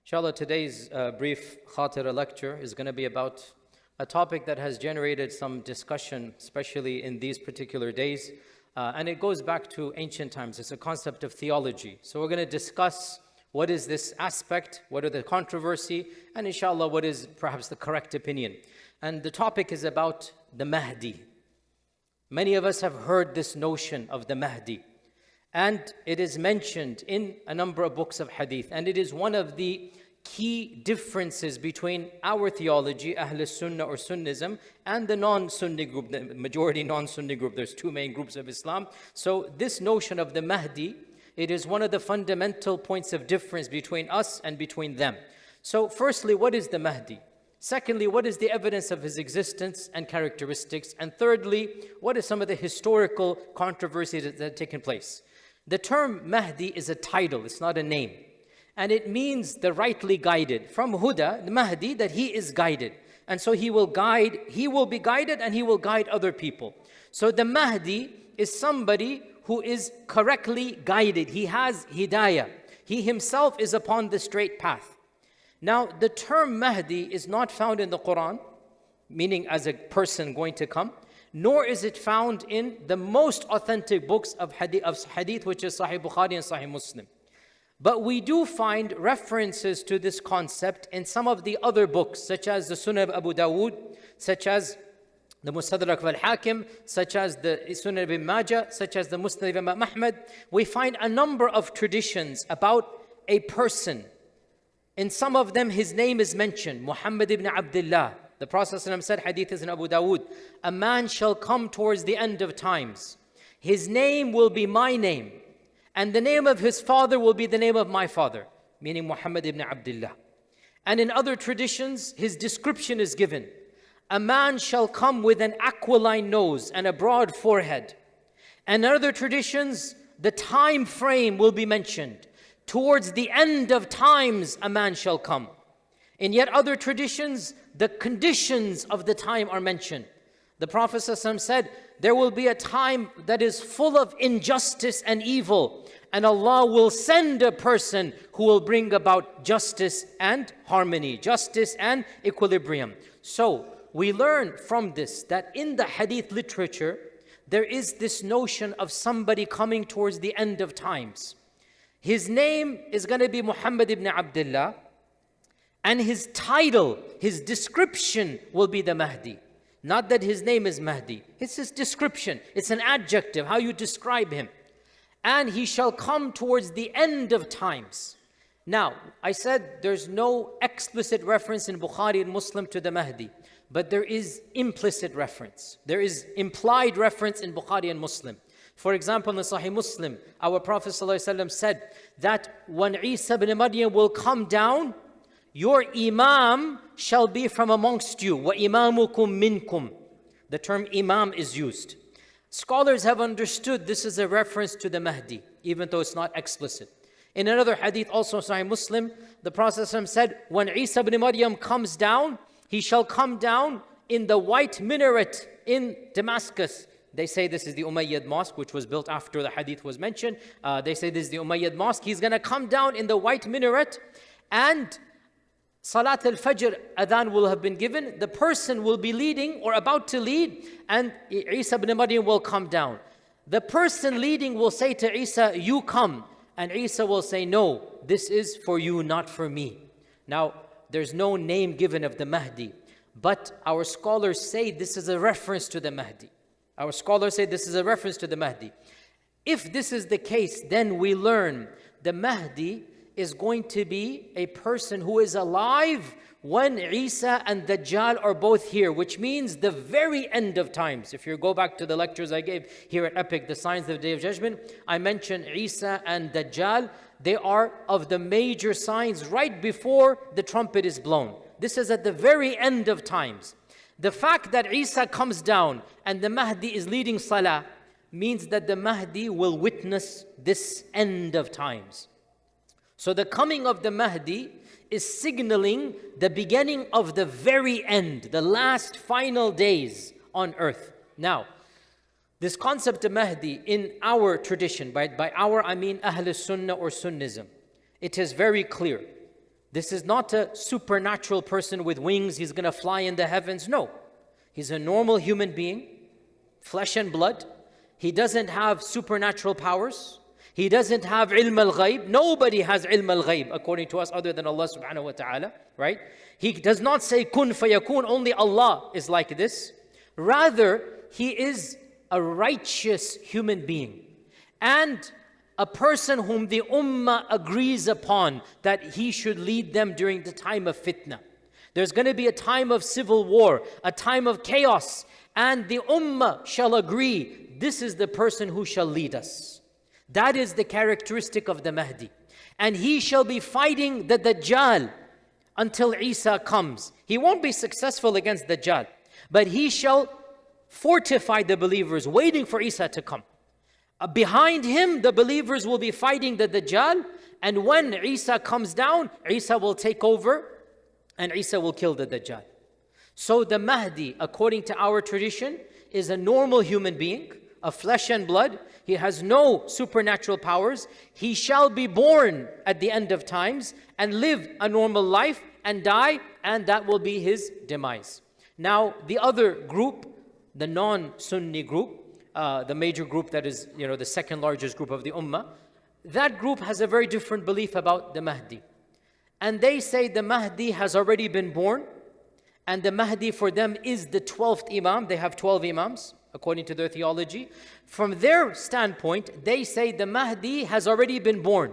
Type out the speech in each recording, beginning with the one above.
Inshallah, today's brief khatira lecture is going to be about a topic that has generated some discussion, especially in these particular days. And it goes back to ancient times. It's a concept of theology. So we're going to discuss what is this aspect, what are the controversy, and inshallah, what is perhaps the correct opinion. And the topic is about the Mahdi. Many of us have heard this notion of the Mahdi. And it is mentioned in a number of books of hadith. And it is one of the key differences between our theology, Ahl Sunnah or Sunnism, and the non-Sunni group, the majority non-Sunni group. There's two main groups of Islam. So this notion of the Mahdi, it is one of the fundamental points of difference between us and between them. So firstly, what is the Mahdi? Secondly, what is the evidence of his existence and characteristics? And thirdly, what are some of the historical controversies that have taken place? The term Mahdi is a title, it's not a name. And it means the rightly guided. From Huda, the Mahdi, that he is guided. And so he will be guided and he will guide other people. So the Mahdi is somebody who is correctly guided. He has hidayah. He himself is upon the straight path. Now, the term Mahdi is not found in the Quran, meaning as a person going to come, nor is it found in the most authentic books of hadith, which is Sahih Bukhari and Sahih Muslim. But we do find references to this concept in some of the other books, such as the Sunnah of Abu Dawood, such as the Mustadrak al-Hakim, such as the Sunnah of Ibn Majah, such as the Musnad of Imam Ahmad. We find a number of traditions about a person. In some of them, his name is mentioned, Muhammad ibn Abdullah. The Prophet ﷺ said, hadith is in Abu Dawood, a man shall come towards the end of times. His name will be my name, and the name of his father will be the name of my father, meaning Muhammad ibn Abdullah. And in other traditions, his description is given. A man shall come with an aquiline nose and a broad forehead. And in other traditions, the time frame will be mentioned. Towards the end of times, a man shall come. In yet other traditions, the conditions of the time are mentioned. The Prophet ﷺ said, there will be a time that is full of injustice and evil, and Allah will send a person who will bring about justice and harmony, justice and equilibrium. So we learn from this that in the hadith literature, there is this notion of somebody coming towards the end of times. His name is going to be Muhammad ibn Abdullah, and his title, his description will be the Mahdi. Not that his name is Mahdi. It's his description. It's an adjective, how you describe him. And he shall come towards the end of times. Now, I said there's no explicit reference in Bukhari and Muslim to the Mahdi. But there is implicit reference. There is implied reference in Bukhari and Muslim. For example, in Sahih Muslim, our Prophet ﷺ said that when Isa ibn Maryam will come down, your imam shall be from amongst you. وَإِمَامُكُمْ مِنْكُمْ. The term imam is used. Scholars have understood this is a reference to the Mahdi, even though it's not explicit. In another hadith, also Sahih Muslim, the Prophet ﷺ said, when Isa ibn Maryam comes down, he shall come down in the white minaret in Damascus. They say this is the Umayyad mosque, which was built after the hadith was mentioned. They say this is the Umayyad mosque. He's going to come down in the white minaret, and Salat al-Fajr adhan will have been given. The person will be leading or about to lead, and Isa ibn Maryam will come down. The person leading will say to Isa, you come. And Isa will say, no, this is for you, not for me. Now, there's no name given of the Mahdi, but our scholars say this is a reference to the Mahdi. Our scholars say this is a reference to the Mahdi. If this is the case, then we learn the Mahdi is going to be a person who is alive when Isa and Dajjal are both here, which means the very end of times. If you go back to the lectures I gave here at Epic, the Signs of the Day of Judgment, I mentioned Isa and Dajjal. They are of the major signs right before the trumpet is blown. This is at the very end of times. The fact that Isa comes down and the Mahdi is leading Salah means that the Mahdi will witness this end of times. So the coming of the Mahdi is signaling the beginning of the very end, the last final days on earth. Now, this concept of Mahdi in our tradition, by our I mean Ahl Sunnah or Sunnism, it is very clear. This is not a supernatural person with wings, he's going to fly in the heavens. No. He's a normal human being, flesh and blood. He doesn't have supernatural powers. He doesn't have ilm al-ghayb. Nobody has ilm al-ghayb according to us other than Allah subhanahu wa ta'ala, right? He does not say kun fayakun, only Allah is like this. Rather, he is a righteous human being and a person whom the ummah agrees upon that he should lead them during the time of fitna. There's going to be a time of civil war, a time of chaos, and the ummah shall agree, this is the person who shall lead us. That is the characteristic of the Mahdi. And he shall be fighting the dajjal until Isa comes. He won't be successful against dajjal, but he shall fortify the believers, waiting for Isa to come. Behind him, the believers will be fighting the dajjal, and when Isa comes down, Isa will take over, and Isa will kill the dajjal. So the Mahdi, according to our tradition, is a normal human being, of flesh and blood. He has no supernatural powers. He shall be born at the end of times and live a normal life and die, and that will be his demise. Now, the other group, the non-Sunni group, the major group that is, the second largest group of the Ummah, that group has a very different belief about the Mahdi. And they say the Mahdi has already been born, and the Mahdi for them is the 12th Imam. They have 12 Imams, according to their theology. From their standpoint, they say the Mahdi has already been born,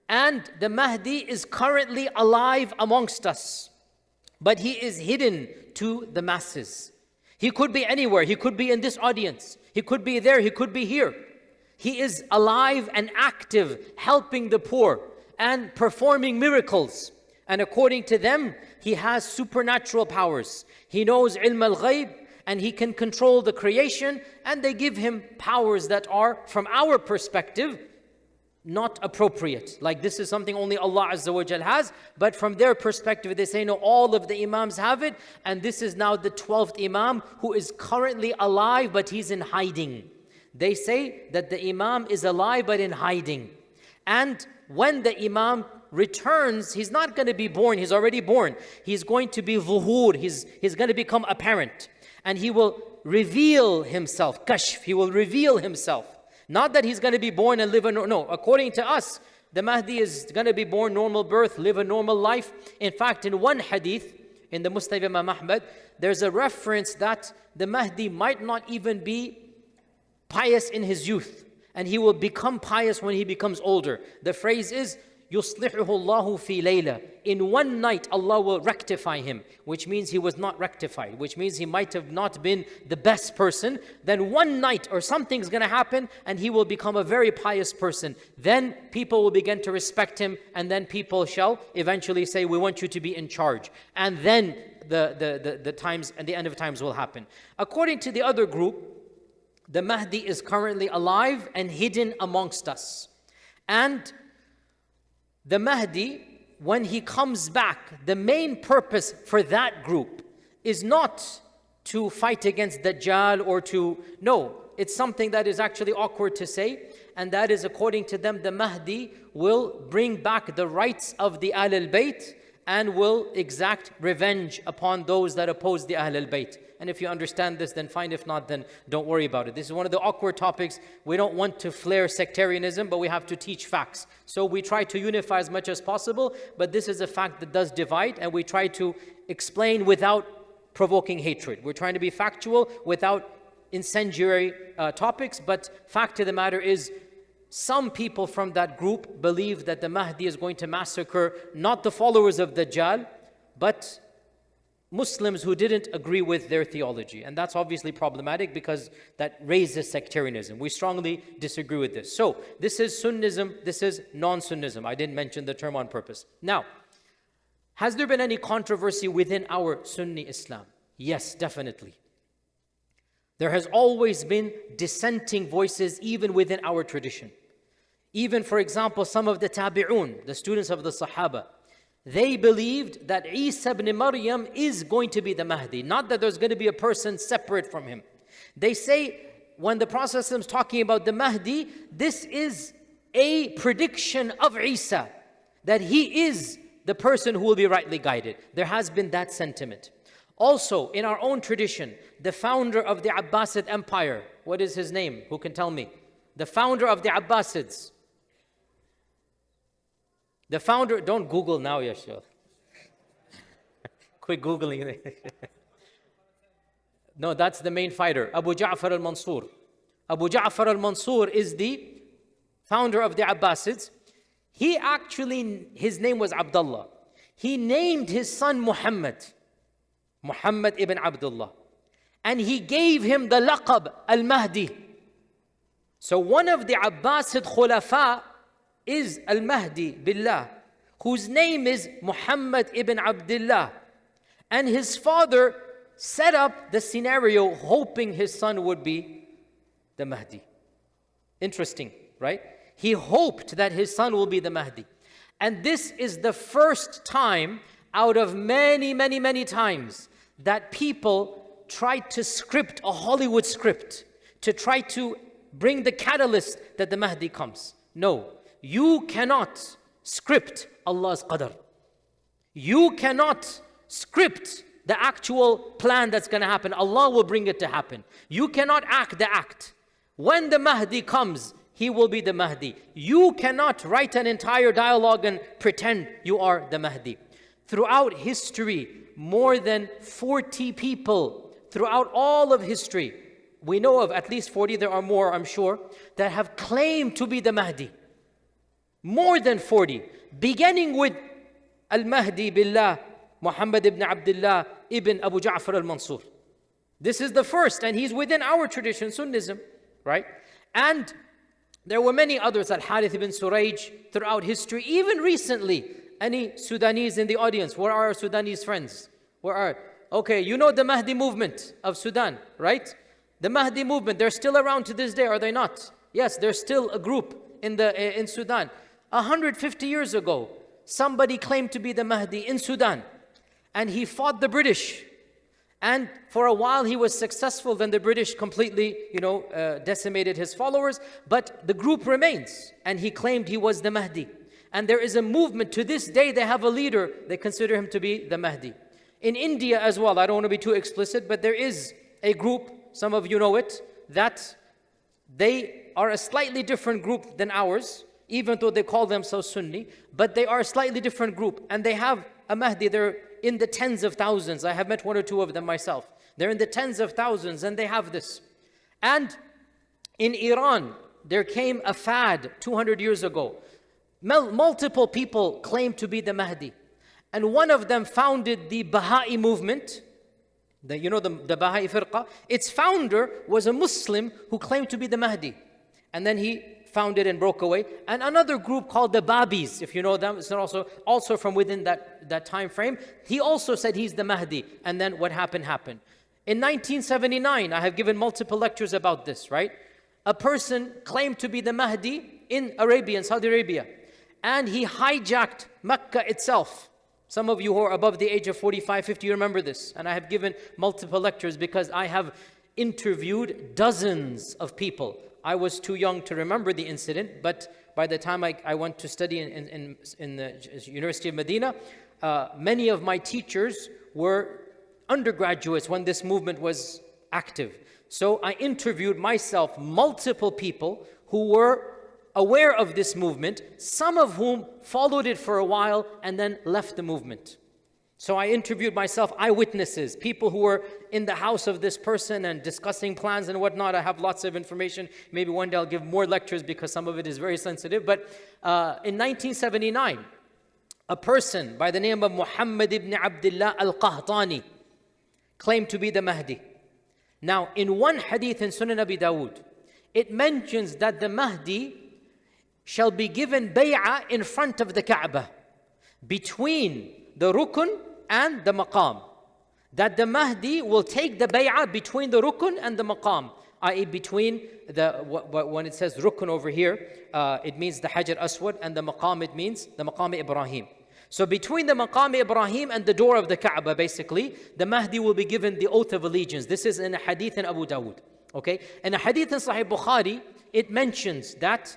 and the Mahdi is currently alive amongst us, but he is hidden to the masses. He could be anywhere. He could be in this audience. He could be there. He could be here. He is alive and active, helping the poor and performing miracles. And according to them, he has supernatural powers. He knows ilm al-ghayb, and he can control the creation, and they give him powers that are, from our perspective, not appropriate. Like this is something only Allah Azza wa Jal has, but from their perspective, they say, no, all of the Imams have it, and this is now the 12th Imam who is currently alive, but he's in hiding. They say that the Imam is alive, but in hiding. And when the Imam returns, he's not going to be born, he's already born. He's going to be zuhur, he's going to become apparent. And he will reveal himself, kashf, he will reveal himself. Not that he's going to be born and live no, according to us, the Mahdi is going to be born normal birth, live a normal life. In fact, in one hadith, in the Musnad Imam Ahmad, there's a reference that the Mahdi might not even be pious in his youth, and he will become pious when he becomes older. The phrase is, يُصْلِحُهُ اللَّهُ فِي لَيْلَةٍ. In one night, Allah will rectify him, which means he was not rectified, which means he might have not been the best person. Then one night or something's going to happen and he will become a very pious person. Then people will begin to respect him, and then people shall eventually say, we want you to be in charge. And then the times and the end of times will happen. According to the other group, the Mahdi is currently alive and hidden amongst us. And the Mahdi, when he comes back, the main purpose for that group is not to fight against Dajjal or no, it's something that is actually awkward to say, and that is, according to them, the Mahdi will bring back the rights of the Ahl al-Bayt and will exact revenge upon those that oppose the Ahl al-Bayt. And if you understand this, then fine. If not, then don't worry about it. This is one of the awkward topics. We don't want to flare sectarianism, but we have to teach facts. So we try to unify as much as possible, but this is a fact that does divide, and we try to explain without provoking hatred. We're trying to be factual without incendiary topics, but fact of the matter is, some people from that group believe that the Mahdi is going to massacre not the followers of Dajjal, but Muslims who didn't agree with their theology. And that's obviously problematic because that raises sectarianism. We strongly disagree with this. So this is Sunnism, this is non-Sunnism. I didn't mention the term on purpose. Now, has there been any controversy within our Sunni Islam? Yes, definitely. There has always been dissenting voices even within our tradition. Even, for example, some of the tabi'un, the students of the Sahaba, they believed that Isa ibn Maryam is going to be the Mahdi, not that there's going to be a person separate from him. They say, when the Prophet is talking about the Mahdi, this is a prediction of Isa, that he is the person who will be rightly guided. There has been that sentiment. Also, in our own tradition, the founder of the Abbasid Empire, what is his name? Who can tell me? The founder of the Abbasids. The founder, don't Google now, Yashir. Quick Googling. No, that's the main fighter, Abu Ja'far al-Mansur. Abu Ja'far al-Mansur is the founder of the Abbasids. He actually, his name was Abdullah. He named his son Muhammad ibn Abdullah. And he gave him the laqab al-Mahdi. So one of the Abbasid Khulafa is al-Mahdi billah, whose name is Muhammad ibn Abdullah. And his father set up the scenario hoping his son would be the Mahdi. Interesting, right? He hoped that his son will be the Mahdi. And this is the first time out of many, many, many times that people tried to script a Hollywood script to try to bring the catalyst that the Mahdi comes. No, you cannot script Allah's qadr. You cannot script the actual plan that's going to happen. Allah will bring it to happen. You cannot act the act. When the Mahdi comes, he will be the Mahdi. You cannot write an entire dialogue and pretend you are the Mahdi. Throughout history, more than 40 people, throughout all of history, we know of at least 40, there are more, I'm sure, that have claimed to be the Mahdi. More than 40, beginning with Al-Mahdi billah, Muhammad ibn Abdullah ibn Abu Ja'far al-Mansur. This is the first, and he's within our tradition, Sunnism, right? And there were many others, Al-Harith ibn Surayj, throughout history, even recently. Any Sudanese in the audience? Where are our Sudanese friends? Where are? Okay, you know the Mahdi movement of Sudan, right? The Mahdi movement, they're still around to this day, are they not? Yes, there's still a group in Sudan. 150 years ago, somebody claimed to be the Mahdi in Sudan, and he fought the British. And for a while he was successful, then the British completely, decimated his followers, but the group remains, and he claimed he was the Mahdi. And there is a movement, to this day they have a leader, they consider him to be the Mahdi. In India as well, I don't want to be too explicit, but there is a group, some of you know it, that they are a slightly different group than ours, even though they call themselves Sunni, but they are a slightly different group, and they have a Mahdi. They're in the tens of thousands. I have met one or two of them myself. They're in the tens of thousands, and they have this. And in Iran, there came a fad 200 years ago. Multiple people claimed to be the Mahdi. And one of them founded the Baha'i movement. The Baha'i firqa. Its founder was a Muslim who claimed to be the Mahdi. And then he founded and broke away. And another group called the Babis, if you know them, it's also from within that time frame. He also said he's the Mahdi. And then what happened. In 1979, I have given multiple lectures about this, right? A person claimed to be the Mahdi in Arabia, in Saudi Arabia. And he hijacked Mecca itself. Some of you who are above the age of 45, 50, you remember this. And I have given multiple lectures because I have interviewed dozens of people. I was too young to remember the incident, but by the time I went to study in the University of Medina, many of my teachers were undergraduates when this movement was active. So I interviewed myself multiple people who were aware of this movement, some of whom followed it for a while and then left the movement. So I interviewed myself eyewitnesses, people who were in the house of this person and discussing plans and whatnot. I have lots of information. Maybe one day I'll give more lectures because some of it is very sensitive. But in 1979, a person by the name of Muhammad ibn Abdullah al-Qahtani claimed to be the Mahdi. Now, in one hadith in Sunan Abi Dawood, it mentions that the Mahdi shall be given bay'ah in front of the Kaaba, between the rukun and the maqam. That the Mahdi will take the bay'ah between the rukun and the maqam, i.e. between when it says rukun over here, it means the Hajar Aswad, and the maqam, it means the maqam Ibrahim. So between the maqam Ibrahim and the door of the Kaaba, basically, the Mahdi will be given the oath of allegiance. This is in a hadith in Abu Dawood. Okay? In a hadith in Sahih Bukhari, it mentions that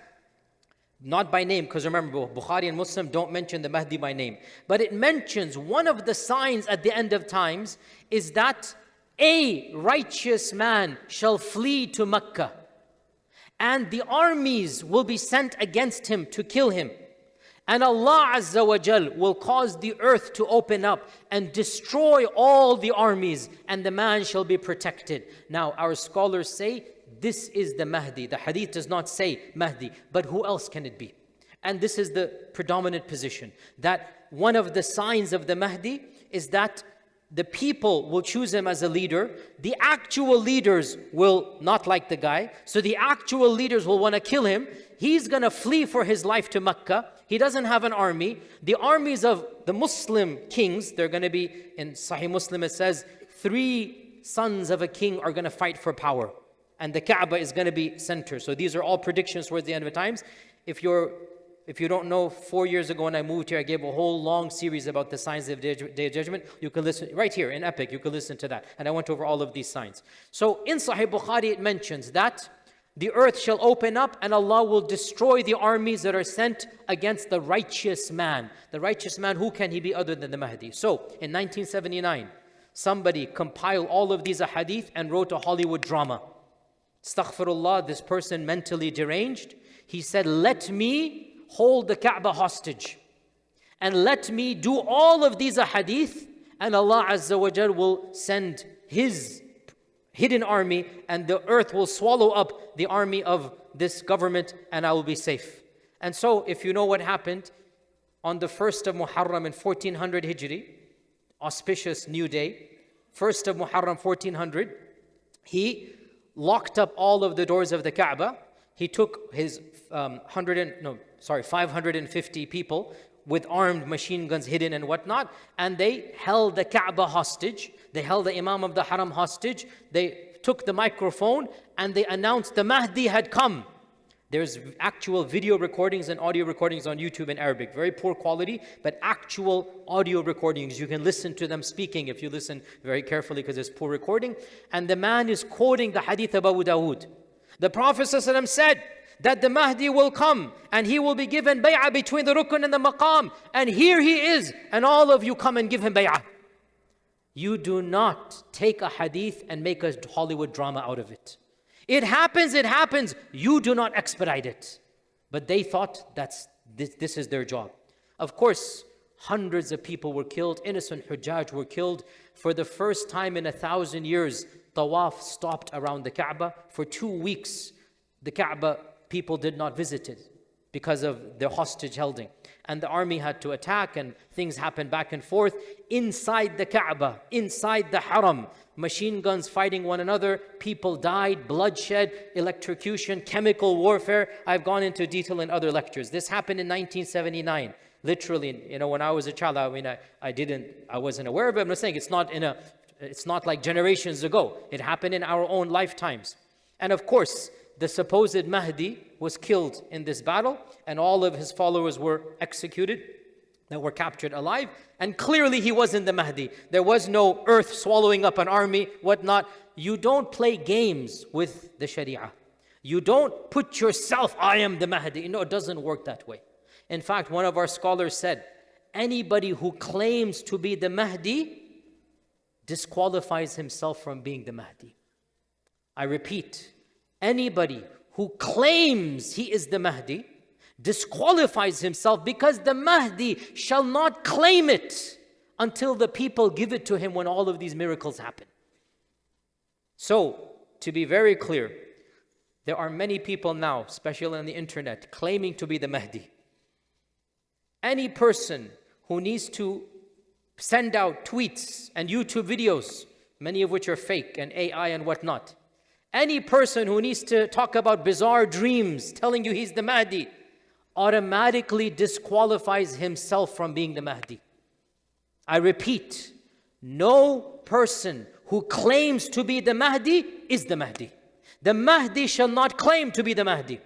Not by name, because remember, Bukhari and Muslim don't mention the Mahdi by name. But it mentions one of the signs at the end of times is that a righteous man shall flee to Mecca, and the armies will be sent against him to kill him. And Allah Azza wa Jal will cause the earth to open up and destroy all the armies, and the man shall be protected. Now, our scholars say this is the Mahdi. The hadith does not say Mahdi, but who else can it be? And this is the predominant position, that one of the signs of the Mahdi is that the people will choose him as a leader. The actual leaders will not like the guy, so the actual leaders will want to kill him. He's going to flee for his life to Mecca. He doesn't have an army. The armies of the Muslim kings, they're going to be, in Sahih Muslim it says, 3 sons of a king are going to fight for power, and the Kaaba is going to be center. So these are all predictions towards the end of the times. If you don't know, 4 years ago when I moved here, I gave a whole long series about the signs of the Day of Judgment. You can listen, right here in Epic, you can listen to that. And I went over all of these signs. So in Sahih Bukhari, it mentions that the earth shall open up and Allah will destroy the armies that are sent against the righteous man. The righteous man, who can he be other than the Mahdi? So in 1979, somebody compiled all of these ahadith and wrote a Hollywood drama. Astaghfirullah, this person mentally deranged. He said, let me hold the Kaaba hostage and let me do all of these ahadith, and Allah Azza wa Jal will send His hidden army and the earth will swallow up the army of this government and I will be safe. And so if you know what happened on the 1st of Muharram in 1400 Hijri, auspicious new day, 1st of Muharram 1400, he locked up all of the doors of the Kaaba. He took his 550 people with armed machine guns hidden and whatnot, and they held the Kaaba hostage. They held the Imam of the Haram hostage. They took the microphone and they announced the Mahdi had come. There's actual video recordings and audio recordings on YouTube in Arabic. Very poor quality, but actual audio recordings. You can listen to them speaking if you listen very carefully, because it's poor recording. And the man is quoting the hadith of Abu Dawood. The Prophet ﷺ said that the Mahdi will come and he will be given bay'ah between the rukun and the maqam. And here he is, and all of you come and give him bay'ah. You do not take a hadith and make a Hollywood drama out of it. It happens. You do not expedite it. But they thought this is their job. Of course, hundreds of people were killed. Innocent Hujjaj were killed. For the first time in 1,000 years, Tawaf stopped around the Kaaba. For 2 weeks, the Kaaba people did not visit it because of their hostage holding. And the army had to attack, and things happened back and forth. Inside the Kaaba, inside the Haram, machine guns fighting one another, people died, bloodshed, electrocution, chemical warfare. I've gone into detail in other lectures. This happened in 1979. Literally, when I was a child, I wasn't aware of it. I'm saying it's not like generations ago. It happened in our own lifetimes. And of course, the supposed Mahdi was killed in this battle, and all of his followers were executed, that were captured alive. And clearly he wasn't the Mahdi. There was no earth swallowing up an army, whatnot. You don't play games with the Sharia. You don't put yourself, I am the Mahdi. No, it doesn't work that way. In fact, one of our scholars said, anybody who claims to be the Mahdi disqualifies himself from being the Mahdi. I repeat, anybody who claims he is the Mahdi disqualifies himself, because the Mahdi shall not claim it until the people give it to him when all of these miracles happen. So, to be very clear, there are many people now, especially on the internet, claiming to be the Mahdi. Any person who needs to send out tweets and YouTube videos, many of which are fake and AI and whatnot, any person who needs to talk about bizarre dreams telling you he's the Mahdi, automatically disqualifies himself from being the Mahdi. I repeat, no person who claims to be the Mahdi is the Mahdi. The Mahdi shall not claim to be the Mahdi.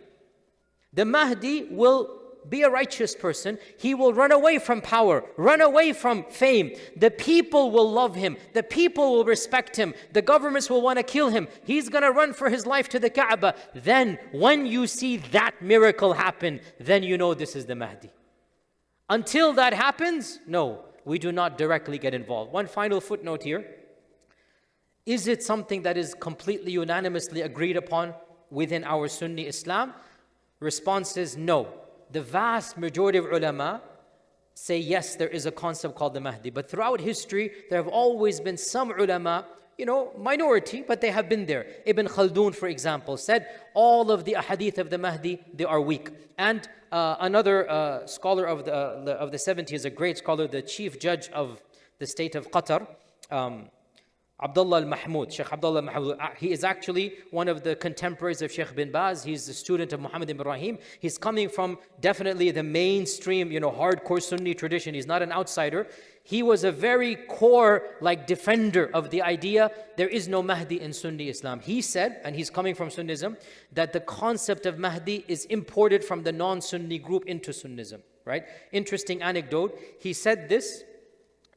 The Mahdi will be a righteous person. He will run away from power, run away from fame. The people will love him. The people will respect him. The governments will want to kill him. He's going to run for his life to the Kaaba. Then when you see that miracle happen, then you know this is the Mahdi. Until that happens, no, we do not directly get involved. One final footnote here. Is it something that is completely unanimously agreed upon within our Sunni Islam? Response is no. The vast majority of ulama say yes, there is a concept called the Mahdi. But throughout history, there have always been some ulama, minority, but they have been there. Ibn Khaldun, for example, said all of the ahadith of the Mahdi, they are weak. And another scholar of the 70s, a great scholar, the chief judge of the state of Qatar, Abdullah al-Mahmoud, Shaykh Abdullah al-Mahmoud. He is actually one of the contemporaries of Shaykh bin Baz. He's a student of Muhammad ibn Ibrahim. He's coming from definitely the mainstream, hardcore Sunni tradition. He's not an outsider. He was a very core, defender of the idea there is no Mahdi in Sunni Islam. He said, and he's coming from Sunnism, that the concept of Mahdi is imported from the non-Sunni group into Sunnism, right? Interesting anecdote. He said this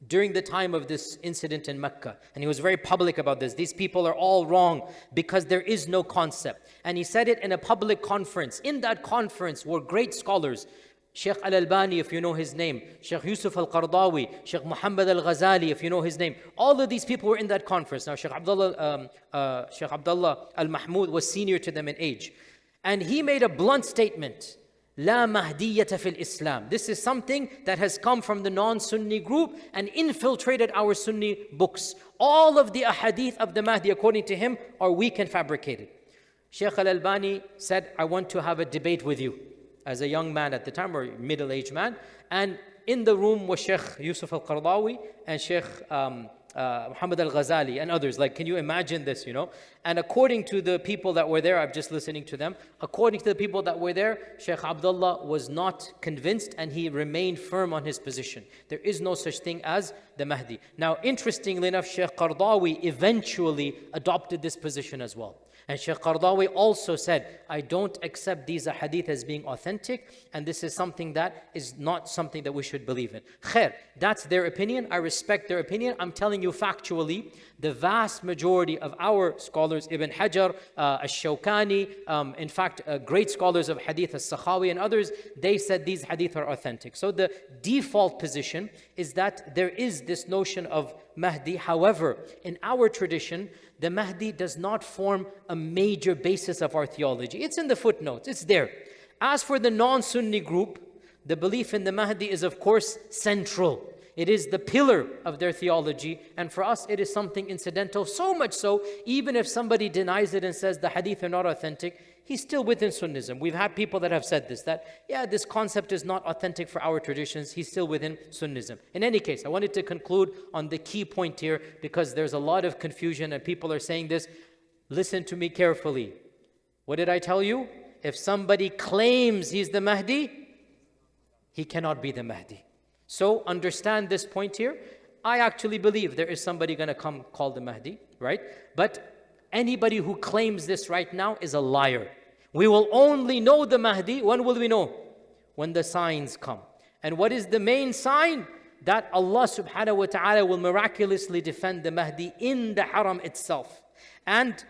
during the time of this incident in Mecca. And he was very public about this. These people are all wrong because there is no concept. And he said it in a public conference. In that conference were great scholars. Shaykh al-Albani, if you know his name. Shaykh Yusuf al-Qardawi. Shaykh Muhammad al-Ghazali, if you know his name. All of these people were in that conference. Now, Shaykh Abdullah al-Mahmoud was senior to them in age. And he made a blunt statement. La Mahdiyyata fil Islam. This is something that has come from the non-Sunni group and infiltrated our Sunni books. All of the ahadith of the Mahdi, according to him, are weak and fabricated. Shaykh al-Albani said, I want to have a debate with you. As a young man at the time, or middle-aged man. And in the room was Shaykh Yusuf al-Qardawi and Shaykh Muhammad al-Ghazali and others. Can you imagine this, And according to the people that were there, I'm just listening to them. According to the people that were there, Shaykh Abdullah was not convinced and he remained firm on his position. There is no such thing as the Mahdi. Now, interestingly enough, Shaykh Qardawi eventually adopted this position as well. And Shaykh Qardawi also said, I don't accept these ahadith as being authentic, and this is something that is not something that we should believe in. Khair, that's their opinion. I respect their opinion. I'm telling you factually, the vast majority of our scholars, Ibn Hajar, Ash-Shawkani, in fact, great scholars of hadith, As-Sakhawi and others, they said these hadith are authentic. So the default position is that there is this notion of Mahdi. However, in our tradition, the Mahdi does not form a major basis of our theology. It's in the footnotes, it's there. As for the non-Sunni group, the belief in the Mahdi is of course central. It is the pillar of their theology, and for us it is something incidental, so much so, even if somebody denies it and says the hadith are not authentic, he's still within Sunnism. We've had people that have said this, that this concept is not authentic for our traditions, he's still within Sunnism. In any case, I wanted to conclude on the key point here, because there's a lot of confusion and people are saying this. Listen to me carefully. What did I tell you? If somebody claims he's the Mahdi, he cannot be the Mahdi. So understand this point here. I actually believe there is somebody going to come called the Mahdi, right? But anybody who claims this right now is a liar. We will only know the Mahdi. When will we know? When the signs come. And what is the main sign? That Allah subhanahu wa ta'ala will miraculously defend the Mahdi in the haram itself. And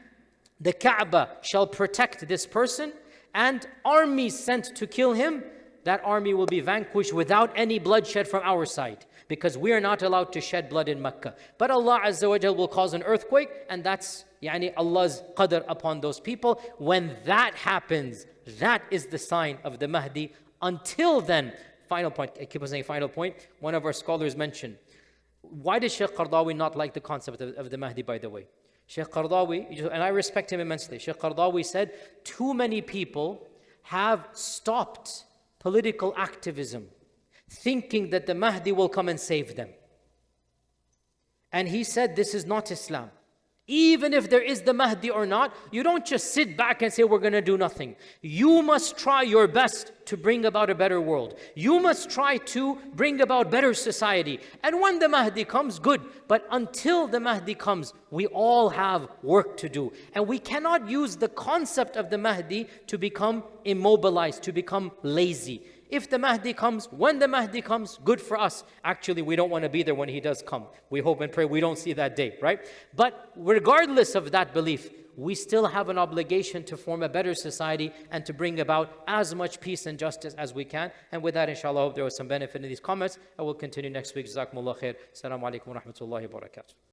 the Kaaba shall protect this person, and armies sent to kill him, that army will be vanquished without any bloodshed from our side, because we are not allowed to shed blood in Mecca. But Allah Azza wa Jal will cause an earthquake, and that's Allah's qadr upon those people. When that happens, that is the sign of the Mahdi. Until then, final point, I keep on saying final point, one of our scholars mentioned, why does Shaykh Qardawi not like the concept of the Mahdi, by the way? Shaykh Qardawi, and I respect him immensely, Shaykh Qardawi said, too many people have stopped political activism, thinking that the Mahdi will come and save them. And he said, this is not Islam. Even if there is the Mahdi or not, you don't just sit back and say, we're going to do nothing. You must try your best to bring about a better world. You must try to bring about better society. And when the Mahdi comes, good. But until the Mahdi comes, we all have work to do. And we cannot use the concept of the Mahdi to become immobilized, to become lazy. If the Mahdi comes, when the Mahdi comes, good for us. Actually, we don't want to be there when he does come. We hope and pray we don't see that day, right? But regardless of that belief, we still have an obligation to form a better society and to bring about as much peace and justice as we can. And with that, inshallah, I hope there was some benefit in these comments. I will continue next week. Jazakumullah khair. Assalamu alaikum wa rahmatullahi wa barakatuh.